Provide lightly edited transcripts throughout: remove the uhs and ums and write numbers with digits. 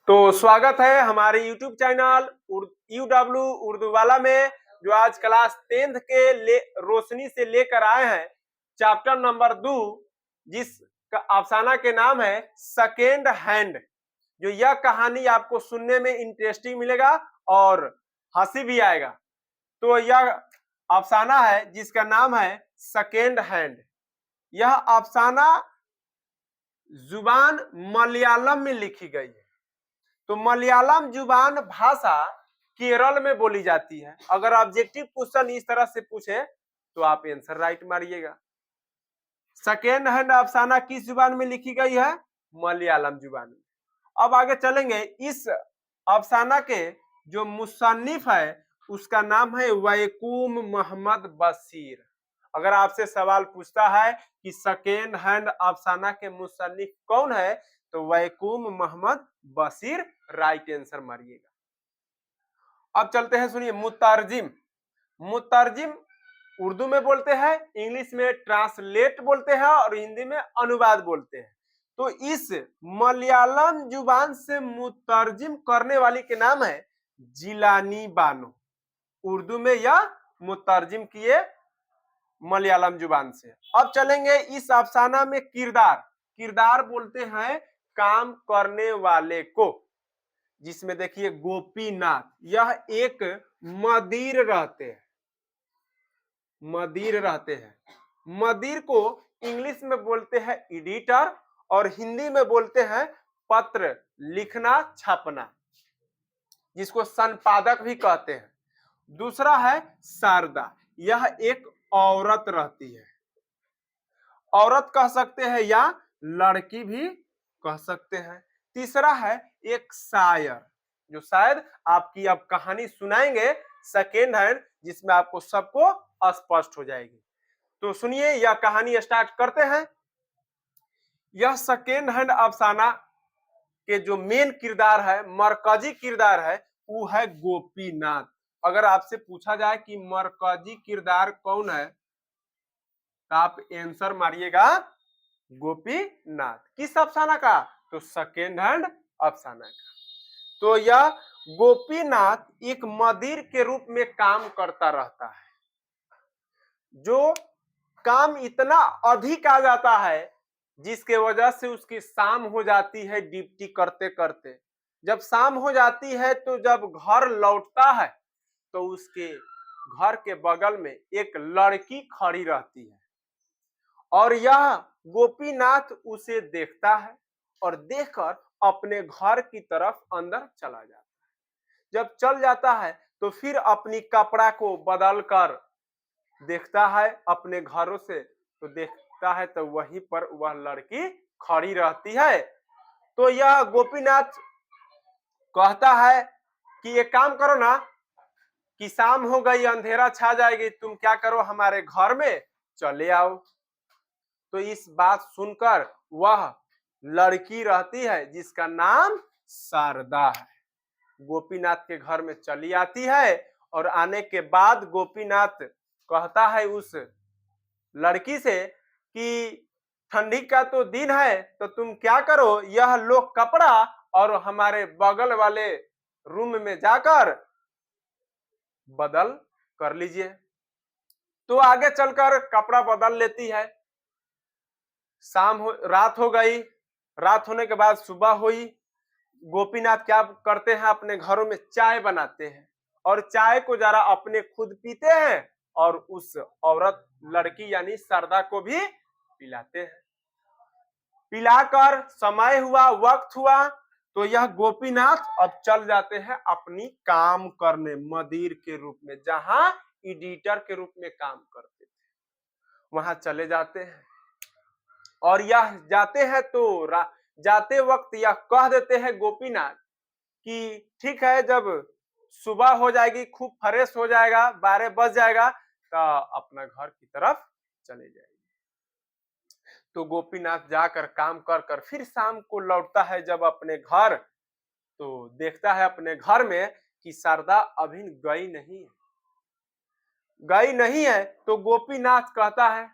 तो स्वागत है हमारे YouTube चैनल UW उर्दू वाला में, जो आज क्लास 10th के रोशनी से लेकर आए हैं चैप्टर नंबर 2, जिस अफसाना के नाम है सेकेंड हैंड। जो यह कहानी आपको सुनने में इंटरेस्टिंग मिलेगा और हंसी भी आएगा। तो यह अफसाना है जिसका नाम है सेकेंड हैंड। यह अफसाना जुबान मलयालम में लिखी गई है। तो मलयालम जुबान भाषा केरल में बोली जाती है। अगर ऑब्जेक्टिव क्वेश्चन इस तरह से पूछे तो आप आंसर राइट मारिएगा। सेकेंड हैंड अफसाना किस जुबान में लिखी गई है? मलयालम जुबान में। अब आगे चलेंगे। इस अफसाना के जो मुसन्निफ है उसका नाम है वैकूम मोहम्मद बशीर। अगर आपसे सवाल पूछता है कि सेकेंड हैंड अफसाना के मुसन्निफ कौन है, तो वैकूम मोहम्मद बशीर राइट आंसर मारिएगा। अब चलते हैं, सुनिए। मुतरजिम। मुतरजिम उर्दू में बोलते हैं, इंग्लिश में ट्रांसलेट बोलते हैं और हिंदी में अनुवाद बोलते हैं। तो इस मलयालम जुबान से मुतरजिम करने वाली के नाम है जिलानी बानो। उर्दू में यह मुतरजिम किए मलयालम जुबान से। अब चलेंगे इस अफसाना में किरदार। किरदार बोलते हैं काम करने वाले को, जिसमें देखिए गोपीनाथ, यह एक मदिर रहते हैं। मदिर रहते हैं। मदिर को इंग्लिश में बोलते हैं एडिटर और हिंदी में बोलते हैं पत्र लिखना छापना, जिसको संपादक भी कहते हैं। दूसरा है शारदा, यह एक औरत रहती है। औरत कह सकते हैं या लड़की भी कह सकते हैं। तीसरा है एक शायर, जो शायद आपकी अब कहानी सुनाएंगे सेकेंड हैंड, जिसमें आपको सबको स्पष्ट हो जाएगी। तो सुनिए, यह कहानी स्टार्ट करते हैं। यह सेकेंड हैंड अफसाना के जो मेन किरदार है, मरकजी किरदार है, वो है गोपीनाथ। अगर आपसे पूछा जाए कि मरकजी किरदार कौन है, तो आप आंसर मारिएगा गोपीनाथ। किस अफसाना का? तो सेकेंड हैंड अफसाना का। तो यह गोपीनाथ एक मदिर के रूप में काम करता रहता है। जो काम इतना अधिक आ जाता है जिसके वजह से उसकी शाम हो जाती है ड्यूटी करते करते। जब शाम हो जाती है तो जब घर लौटता है तो उसके घर के बगल में एक लड़की खड़ी रहती है और यह गोपीनाथ उसे देखता है और देखकर अपने घर की तरफ अंदर चला जाता है। जब चल जाता है तो फिर अपनी कपड़ा को बदल कर देखता है अपने घरों से, तो देखता है तो वहीं पर वह लड़की खड़ी रहती है। तो यह गोपीनाथ कहता है कि एक काम करो ना, कि शाम हो गई, अंधेरा छा जाएगी, तुम क्या करो, हमारे घर में चले आओ। तो इस बात सुनकर वह लड़की रहती है जिसका नाम शारदा है, गोपीनाथ के घर में चली आती है। और आने के बाद गोपीनाथ कहता है उस लड़की से कि ठंडी का तो दिन है, तो तुम क्या करो, यह लो कपड़ा और हमारे बगल वाले रूम में जाकर बदल कर लीजिए। तो आगे चलकर कपड़ा बदल लेती है। रात हो गई। रात होने के बाद सुबह हुई। गोपीनाथ क्या करते हैं, अपने घरों में चाय बनाते हैं और चाय को जरा अपने खुद पीते हैं और उस औरत लड़की यानी शारदा को भी पिलाते हैं। पिलाकर समय हुआ, वक्त हुआ, तो यह गोपीनाथ अब चल जाते हैं अपनी काम करने मदिर के रूप में, जहां एडिटर के रूप में काम करते थे वहां चले जाते हैं। और यह जाते हैं तो जाते वक्त यह कह देते हैं गोपीनाथ कि ठीक है, जब सुबह हो जाएगी, खूब फ्रेश हो जाएगा, 12 बज जाएगा, तो अपना घर की तरफ चले जाएगी। तो गोपीनाथ जाकर काम कर कर फिर शाम को लौटता है जब अपने घर, तो देखता है अपने घर में कि शारदा अभी गई नहीं है। तो गोपीनाथ कहता है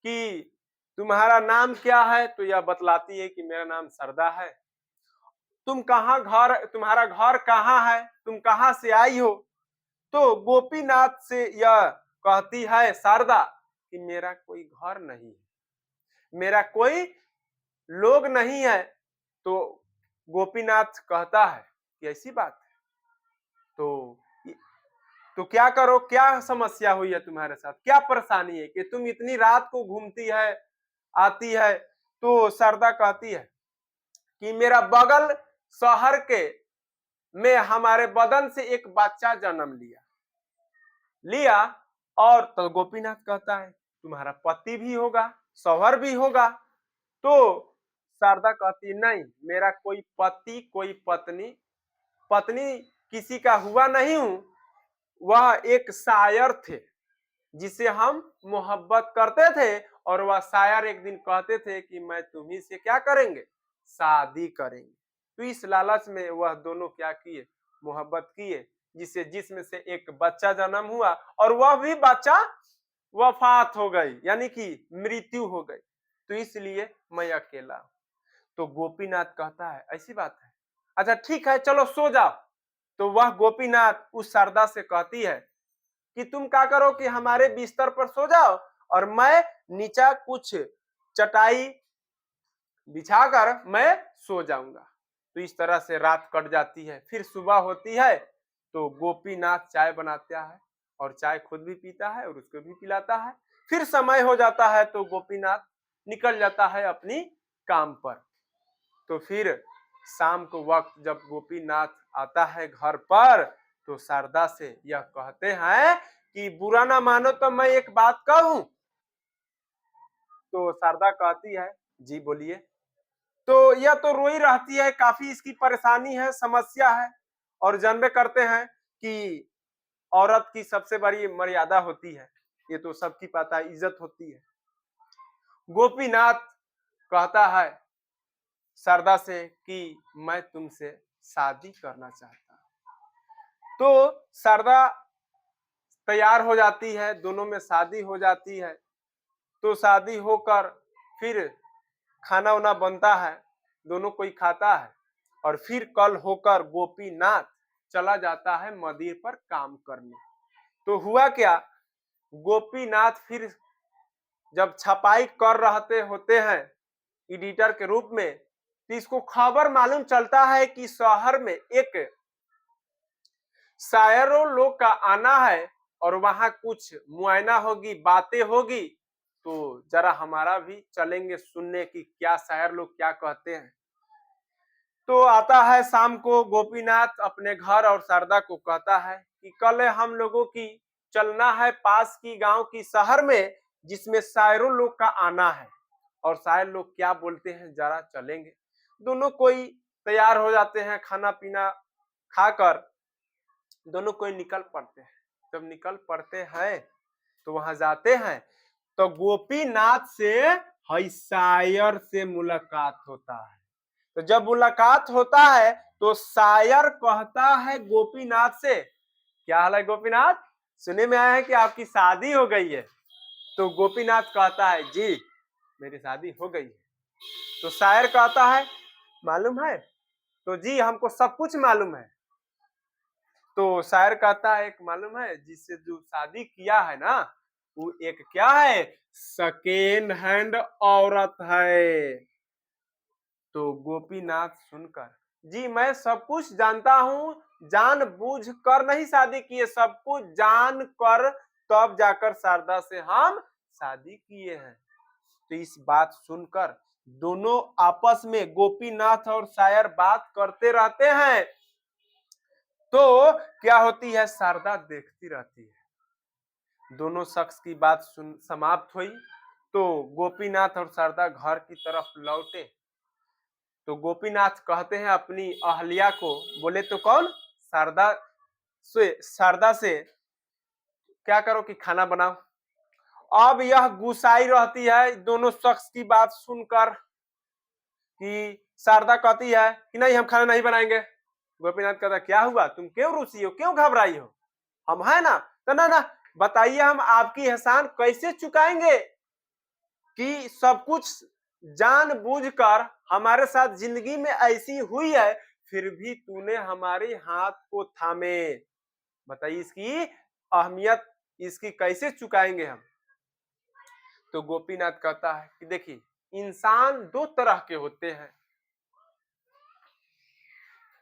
कि तुम्हारा नाम क्या है? तो यह बतलाती है कि मेरा नाम शारदा है। तुम कहाँ घर, तुम्हारा घर कहाँ है, तुम कहाँ से आई हो। तो गोपीनाथ से यह कहती है शारदा कि मेरा कोई घर नहीं है, मेरा कोई लोग नहीं है। तो गोपीनाथ कहता है कि ऐसी बात है, तो क्या करो, क्या समस्या हुई है तुम्हारे साथ, क्या परेशानी है कि तुम इतनी रात को घूमती है आती है। तो शारदा कहती है कि मेरा बगल शहर के में हमारे बदन से एक बच्चा जन्म लिया। और तो गोपीनाथ कहता है तुम्हारा पति भी होगा, शौहर भी होगा। तो शारदा कहती नहीं, मेरा कोई पति कोई पत्नी पत्नी किसी का हुआ नहीं हूं, वह एक शायर थे जिसे हम मोहब्बत करते थे। और वह शायर एक दिन कहते थे कि मैं तुम्ही से क्या करेंगे, शादी करेंगे। तो इस लालच में वह दोनों क्या किए, मोहब्बत किए, जिसमें से एक बच्चा जन्म हुआ और वह भी बच्चा वफात हो गई, यानी कि मृत्यु हो गई। तो इसलिए मैं अकेला हूं। तो गोपीनाथ कहता है ऐसी बात है, अच्छा ठीक है चलो सो जाओ। तो वह गोपीनाथ उस शारदा से कहती है कि तुम क्या करो कि हमारे बिस्तर पर सो जाओ और मैं नीचा कुछ चटाई बिछाकर मैं सो जाऊंगा। तो इस तरह से रात कट जाती है। फिर सुबह होती है तो गोपीनाथ चाय बनाता है और चाय खुद भी पीता है और उसको भी पिलाता है। फिर समय हो जाता है तो गोपीनाथ निकल जाता है अपनी काम पर। तो फिर शाम को वक्त जब गोपीनाथ आता है घर पर तो शारदा से यह कहते हैं कि बुरा ना मानो तो मैं एक बात कहूं। तो शारदा कहती है जी बोलिए। तो यह तो रोई रहती है, काफी इसकी परेशानी है, समस्या है। और जानबे करते हैं कि औरत की सबसे बड़ी मर्यादा होती है, ये तो सबकी पता है, इज्जत होती है। गोपीनाथ कहता है शारदा से कि मैं तुमसे शादी करना चाहता हूं। तो शारदा तैयार हो जाती है, दोनों में शादी हो जाती है। तो शादी होकर फिर खाना वाना बनता है, दोनों कोई खाता है। और फिर कल होकर गोपीनाथ चला जाता है मंदिर पर काम करने। तो हुआ क्या, गोपीनाथ फिर जब छपाई कर रहे होते हैं एडिटर के रूप में, तो इसको खबर मालूम चलता है कि शहर में एक शायरों लोग का आना है और वहां कुछ मुआयना होगी, बातें होगी। तो जरा हमारा भी चलेंगे सुनने की क्या शायर लोग क्या कहते हैं। तो आता है शाम को गोपीनाथ अपने घर और शारदा को कहता है कि कल हम लोगों की चलना है पास की गांव की शहर में, जिसमें शायरों लोग का आना है और शायर लोग क्या बोलते हैं जरा चलेंगे। दोनों कोई तैयार हो जाते हैं, खाना पीना खाकर दोनों कोई निकल पड़ते हैं। जब निकल पड़ते हैं तो वहां जाते हैं तो गोपीनाथ से हई शायर से मुलाकात होता है। तो जब मुलाकात होता है तो शायर कहता है गोपीनाथ से, क्या हाल है गोपीनाथ, सुने में आया है कि आपकी शादी हो गई है। तो गोपीनाथ कहता है जी मेरी शादी हो गई है। तो शायर कहता है मालूम है, तो जी हमको सब कुछ मालूम है। तो शायर कहता है एक मालूम है, जिससे जो शादी किया है ना वो एक क्या है, सेकेंड हैंड औरत है। तो गोपीनाथ सुनकर जी मैं सब कुछ जानता हूं, जान बूझ कर नहीं शादी किए, सब कुछ जान कर तब जाकर शारदा से हम शादी किए हैं। तो इस बात सुनकर दोनों आपस में गोपीनाथ और शायर बात करते रहते हैं। तो क्या होती है, शारदा देखती रहती है। दोनों शख्स की बात समाप्त हुई तो गोपीनाथ और शारदा घर की तरफ लौटे। तो गोपीनाथ कहते हैं अपनी अहल्या को, बोले तो कौन, शारदा से क्या करो कि खाना बनाओ। अब यह गुस्साई रहती है दोनों शख्स की बात सुनकर कि शारदा कहती है कि नहीं हम खाना नहीं बनाएंगे। गोपीनाथ कहता क्या हुआ, तुम क्यों रुसी हो, क्यों घबराई हो, हम है ना। तो ना ना बताइए हम आपकी एहसान कैसे चुकाएंगे कि सब कुछ जानबूझकर हमारे साथ जिंदगी में ऐसी हुई है, फिर भी तूने हमारे हाथ को थामे। बताइए इसकी अहमियत, इसकी कैसे चुकाएंगे हम। तो गोपीनाथ कहता है कि देखिए, इंसान दो तरह के होते हैं,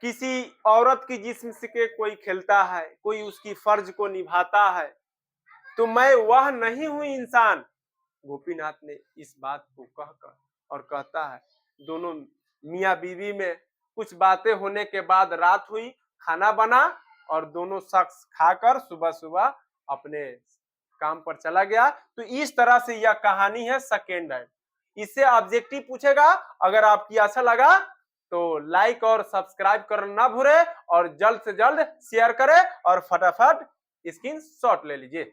किसी औरत की जिस्म से कोई खेलता है, कोई उसकी फर्ज को निभाता है, तो मैं वह नहीं हूं इंसान। गोपीनाथ ने इस बात को कहकर और कहता है, दोनों मियां बीवी में कुछ बातें होने के बाद रात हुई, खाना बना और दोनों शख्स खाकर सुबह सुबह अपने काम पर चला गया। तो इस तरह से यह कहानी है सेकेंड हैंड। इससे ऑब्जेक्टिव पूछेगा। अगर आपकी अच्छा लगा तो लाइक और सब्सक्राइब करना ना भूले और जल्द से जल्द शेयर करें और फटाफट स्क्रीनशॉट ले लीजिए।